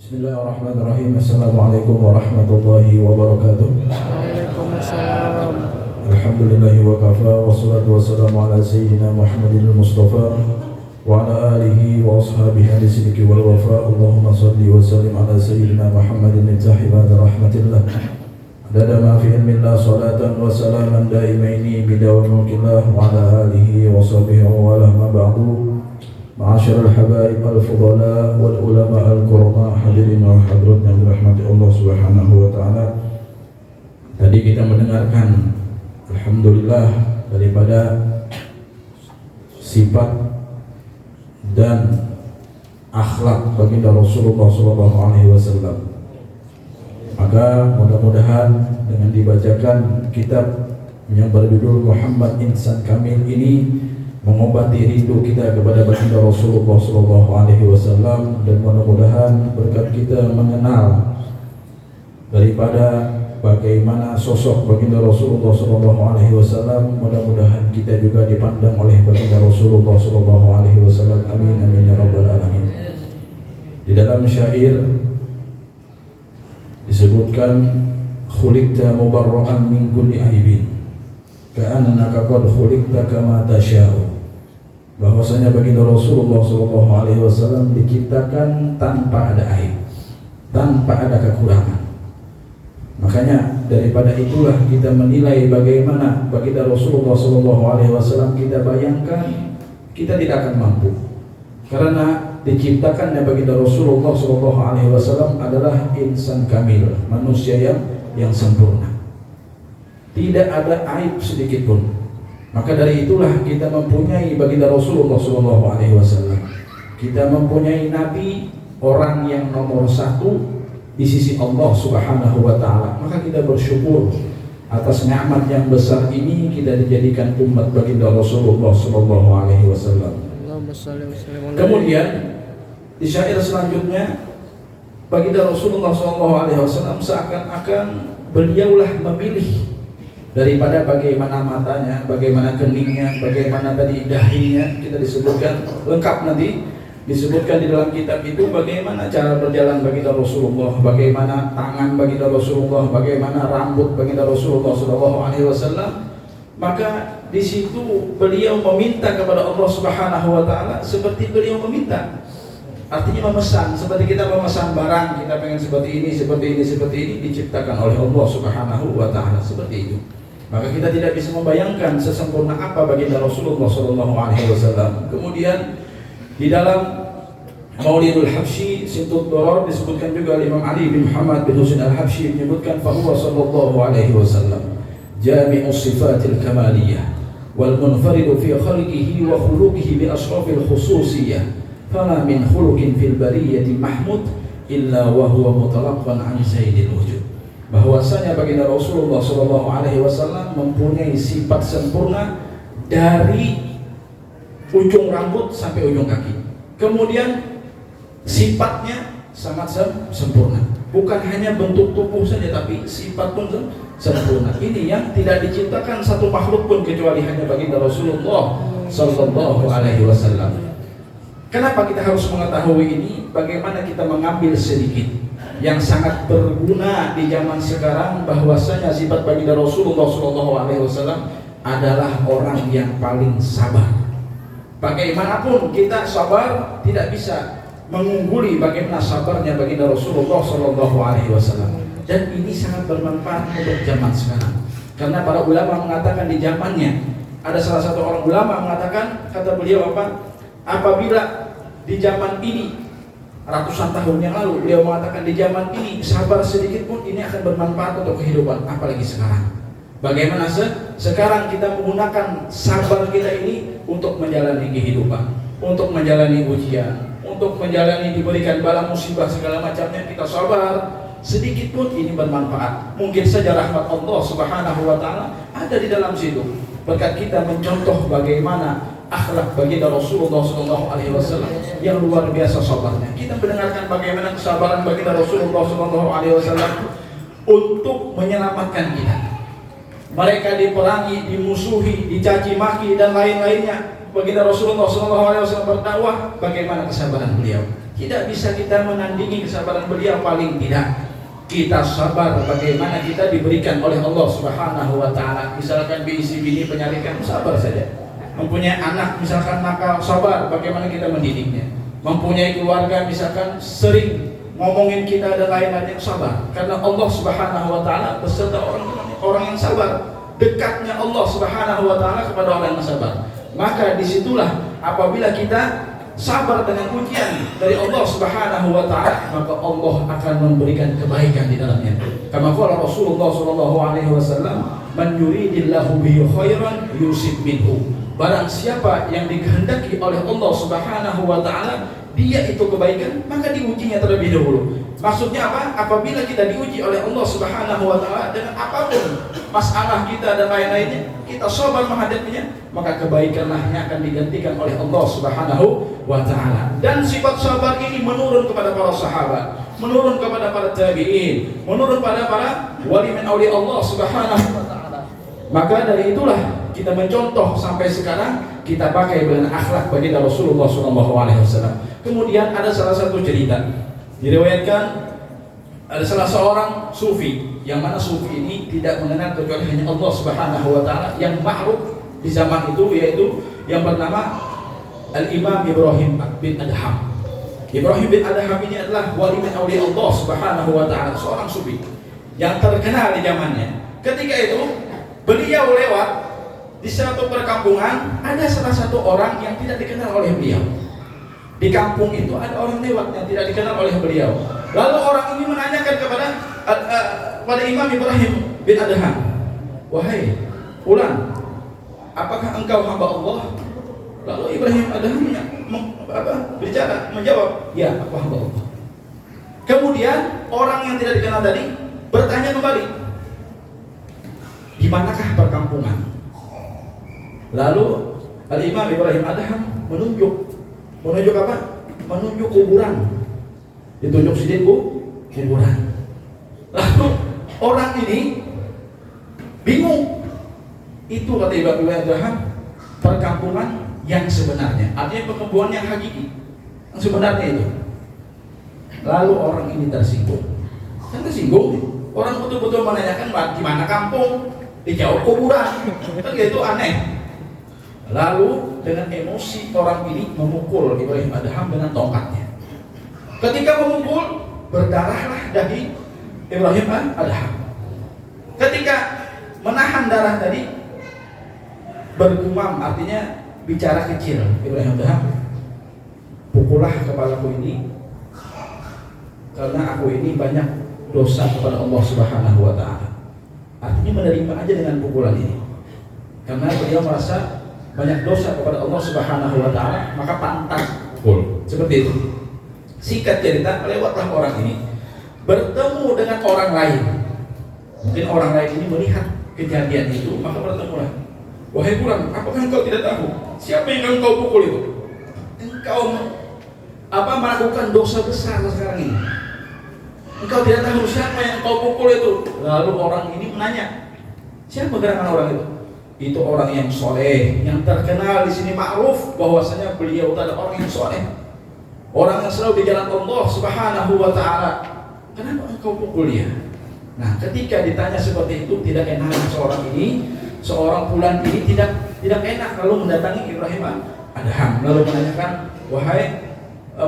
Bismillahirrahmanirrahim. Assalamualaikum warahmatullahi wabarakatuh. Waalaikumsalam. Alhamdulillahi wa kafa, wassalatu wassalamu ala sayyidina Muhammadin al-Mustafa wa ala alihi wa ashabihi al-sidqi wal wafa. Allahumma salli wa sallim ala sayyidina Muhammadin al-zahibat rahmatillah adada ma fi ilmillah, salatan wa salaman daimaini bidawam mulkillah wa ala alihi wa sahbihi wa ala ma ba'du. Ma'asyiral habaib al-fudala wal ulama al-kurama, hadirin wa hadirat yang dirahmati Allah Subhanahu wa taala. Tadi kita mendengarkan alhamdulillah daripada sifat dan akhlak baginda Rasulullah sallallahu alaihi wasallam. Maka mudah-mudahan dengan dibacakan kitab yang berjudul Muhammad Insan Kamil ini mengobati rindu kita kepada baginda Rasulullah sallallahu alaihi wasallam, dan mudah-mudahan berkat kita mengenal daripada bagaimana sosok baginda Rasulullah sallallahu alaihi wasallam, mudah-mudahan kita juga dipandang oleh baginda Rasulullah sallallahu alaihi wasallam. Amin amin ya rabbal alamin. Di dalam syair disebutkan khuliqta mubarra'an min kulli aibin ka'annaka qad khuliqta kama tasha'u, bahwasanya baginda Rasulullah sallallahu alaihi wasallam diciptakan tanpa ada aib, tanpa ada kekurangan. Makanya daripada itulah kita menilai bagaimana baginda Rasulullah sallallahu alaihi wasallam, kita bayangkan kita tidak akan mampu, karena diciptakannya baginda Rasulullah sallallahu alaihi wasallam adalah insan kamil, manusia yang sempurna, tidak ada aib sedikit pun. Maka dari itulah kita mempunyai baginda Rasulullah sallallahu alaihi wasallam, kita mempunyai nabi, orang yang nomor satu di sisi Allah Subhanahu wa taala. Maka kita bersyukur atas nikmat yang besar ini, kita dijadikan umat baginda Rasulullah sallallahu alaihi wasallam. Kemudian di syair selanjutnya baginda Rasulullah sallallahu alaihi wasallam seakan-akan beliaulah memilih daripada bagaimana matanya, bagaimana keningnya, bagaimana tadi dahinya. Kita disebutkan lengkap nanti, disebutkan di dalam kitab itu bagaimana cara berjalan baginda Rasulullah, bagaimana tangan baginda Rasulullah, bagaimana rambut baginda Rasulullah sallallahu alaihi wasallam. Maka di situ beliau meminta kepada Allah Subhanahu wa taala seperti beliau meminta. Artinya memesan, seperti kita memesan barang, kita pengen seperti ini, seperti ini, seperti ini, diciptakan oleh Allah Subhanahu wa taala seperti itu. Maka kita tidak bisa membayangkan sesempurna apa baginda Rasulullah sallallahu alaihi wasallam. Kemudian di dalam Maulidul Habsyi Sintud Doror disebutkan juga Imam Ali bin Muhammad bin Husain Al-Habsyi menyebutkan fahuwa sallallahu alaihi wasallam jami'us sifatil kamaliyah wal munfaridu fi khalqihi wa khuluqihi bi asrafil khususiyah, fama min khuluqin fil bariyati mahmud illa wa huwa mutalaqqan an sayyidil wujud. Bahwasanya baginda Rasulullah sallallahu alaihi wasallam mempunyai sifat sempurna dari ujung rambut sampai ujung kaki. Kemudian sifatnya sangat sempurna, bukan hanya bentuk tubuh saja, tapi sifat pun sempurna. Ini yang tidak diciptakan satu makhluk pun kecuali hanya baginda Rasulullah sallallahu alaihi wasallam. Kenapa kita harus mengetahui ini? Bagaimana kita mengambil sedikit yang sangat berguna di zaman sekarang, bahwasanya sifat baginda Rasulullah sallallahu alaihi wasallam adalah orang yang paling sabar. Bagaimanapun kita sabar, tidak bisa mengungguli bagaimana sabarnya baginda Rasulullah sallallahu alaihi wasallam. Dan ini sangat bermanfaat untuk zaman sekarang, karena para ulama mengatakan di zamannya ada salah satu orang ulama mengatakan, kata beliau apa? Apabila di zaman ini ratusan tahun yang lalu beliau mengatakan di zaman ini sabar sedikit pun ini akan bermanfaat untuk kehidupan, apalagi sekarang. Bagaimana sekarang kita menggunakan sabar kita ini untuk menjalani kehidupan, untuk menjalani ujian, untuk menjalani diberikan bala musibah segala macamnya, kita sabar sedikit pun ini bermanfaat. Mungkin saja rahmat Allah Subhanahu wa taala ada di dalam situ, berkat kita mencontoh bagaimana akhlak baginda Rasulullah sallallahu alaihi wasallam yang luar biasa sabarnya. Kita mendengarkan bagaimana kesabaran baginda Rasulullah sallallahu alaihi wasallam untuk menyelamatkan kita. Mereka diperangi, dimusuhi, dicaci maki dan lain-lainnya. Baginda Rasulullah sallallahu alaihi wasallam berdakwah, bagaimana kesabaran beliau? Tidak bisa kita menandingi kesabaran beliau, paling tidak kita sabar bagaimana kita diberikan oleh Allah Subhanahu wa taala. Misalkan bisi bini penyalikan, sabar saja. Mempunyai anak misalkan nakal, sabar bagaimana kita mendidiknya. Mempunyai keluarga misalkan sering ngomongin kita dan lain-lain, sabar. Karena Allah Subhanahu wa taala beserta orang yang sabar. Dekatnya Allah Subhanahu wa taala kepada orang yang sabar. Maka disitulah apabila kita sabar dengan ujian dari Allah Subhanahu wa taala, maka Allah akan memberikan kebaikan di dalamnya. Kama qala Rasulullah sallallahu alaihi wasallam, "Man yuridillahu bihi khairan yusib minhu." Barang siapa yang dikehendaki oleh Allah Subhanahu wa taala dia itu kebaikan, maka diujinya terlebih dahulu. Maksudnya apa? Apabila kita diuji oleh Allah Subhanahu wa taala dengan apapun masalah kita dan lain-lainnya, kita sabar menghadapinya, maka kebaikanlah yang akan digantikan oleh Allah Subhanahu wa taala. Dan sifat sabar ini menurun kepada para sahabat, menurun kepada para tabi'in, menurun pada para wali min auliya Allah Subhanahu wa taala. Maka dari itulah kita mencontoh sampai sekarang kita pakai dengan akhlak baginda Rasulullah SAW. Kemudian ada salah satu cerita diriwayatkan, ada salah seorang sufi, yang mana sufi ini tidak mengenal kecuali hanya Allah Subhanahu wa taala, yang ma'ruf di zaman itu, yaitu yang bernama Al-Imam Ibrahim bin Adham. Ibrahim bin Adham ini adalah wali min auliya Allah Subhanahu wa taala, seorang sufi yang terkenal di zamannya. Ketika itu beliau lewat di satu perkampungan, ada salah satu orang yang tidak dikenal oleh beliau. Di kampung itu ada orang lewat yang tidak dikenal oleh beliau. Lalu orang ini menanyakan kepada Imam Ibrahim bin Adham, "Wahai fulan, apakah engkau hamba Allah?" Lalu Ibrahim Adham menjawab, "Ya, aku hamba Allah." Kemudian orang yang tidak dikenal tadi bertanya kembali, "Di manakah perkampungan?" Lalu Al-Imam Ibrahim Adham menunjuk apa? Menunjuk kuburan. Ditunjuk sidin kuburan. Lalu orang ini bingung. Itu kata Ibrahim Adham perkampungan yang sebenarnya, artinya perkampungan yang hakiki, yang sebenarnya itu. Lalu orang ini tersinggung. Kan tersinggung. Orang betul-betul menanyakan di mana kampung, dijawab kuburan. Kan gitu aneh. Lalu dengan emosi orang ini memukul Ibrahim Adham dengan tongkatnya. Ketika memukul, berdarahlah dahi Ibrahim Adham. Ketika menahan darah tadi, bergumam, artinya bicara kecil. Ibrahim Adham, "Pukullah kepalaku ini, karena aku ini banyak dosa kepada Allah Subhanahu wa taala." Artinya menerima aja dengan pukulan ini, karena beliau merasa banyak dosa kepada Allah Subhanahu wa taala, maka pantas pukul. Seperti itu. Singkat cerita, lewatlah orang ini bertemu dengan orang lain. Mungkin orang lain ini melihat kejadian itu, maka bertemulah. "Wahai fulan, apakah engkau tidak tahu siapa yang engkau pukul itu? Engkau melakukan dosa besar sekarang ini. Engkau tidak tahu siapa yang engkau pukul itu." Lalu orang ini menanya, "Siapa gerangan orang itu?" "Itu orang yang soleh, yang terkenal di sini ma'ruf bahwasanya beliau adalah orang yang soleh, orang yang selalu di jalan Allah Subhanahu wa taala. Kenapa engkau pukul dia?" Nah, ketika ditanya seperti itu, tidak enak seorang fulan ini tidak enak, lalu mendatangi Ibrahim Adham, lalu menanyakan, "Wahai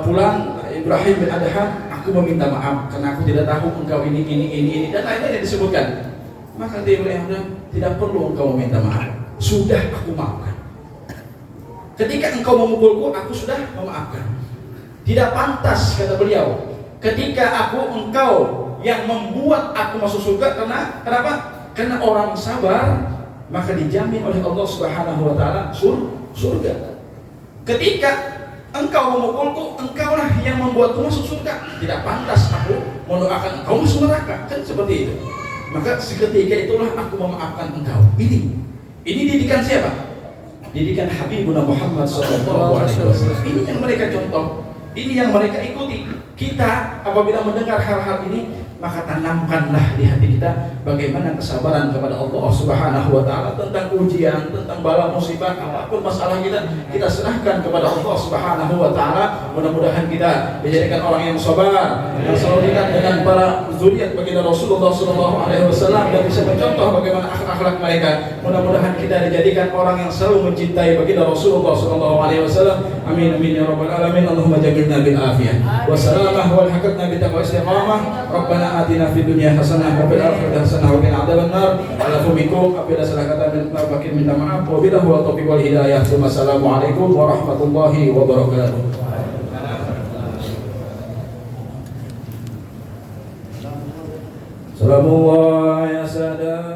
fulan Ibrahim bin Adham, aku meminta maaf karena aku tidak tahu engkau ini dan lain-lain yang disebutkan." Maka dia Ibrahim, "Tidak perlu engkau meminta maaf, sudah aku maafkan. Ketika engkau memukulku, aku sudah memaafkan. Tidak pantas," kata beliau, "ketika engkau yang membuat aku masuk surga." Kenapa? Karena orang sabar maka dijamin oleh Allah Subhanahu wa taala surga. Ketika engkau memukulku, engkaulah yang membuatku masuk surga. Tidak pantas aku mendoakan engkau masuk neraka. Kan seperti itu. Maka seketika itulah aku memaafkan engkau. Ini didikan siapa? Didikan Habibuna Muhammad SAW. Ini yang mereka contoh, ini yang mereka ikuti. Kita apabila mendengar hal-hal ini, maka tanamkanlah di hati kita bagaimana kesabaran kepada Allah Subhanahu wa taala tentang ujian, tentang bala musibah, apapun masalah kita serahkan kepada Allah Subhanahu wa taala. Mudah-mudahan kita dijadikan orang yang sabar, yang selalu dekat dengan para zuriat baginda Rasulullah sallallahu alaihi wasallam dan bisa mencontoh bagaimana akhlak mereka. Mudah-mudahan kita dijadikan orang yang selalu mencintai baginda Rasulullah sallallahu alaihi wasallam. Amin amin ya rabbal alamin. Allahumma ja'alna bil afiyah wassalamah wal hakatna bi taqwa istiqamah. Rabbana atina fid dunya hasanah wa fil akhirati hasanah wa qina adzabannar. Alafumikum apabila salah kata minta maaf. Wabillahi taufiq wal hidayah. Wassalamualaikum warahmatullahi wabarakatuh. Salamullah ya sadat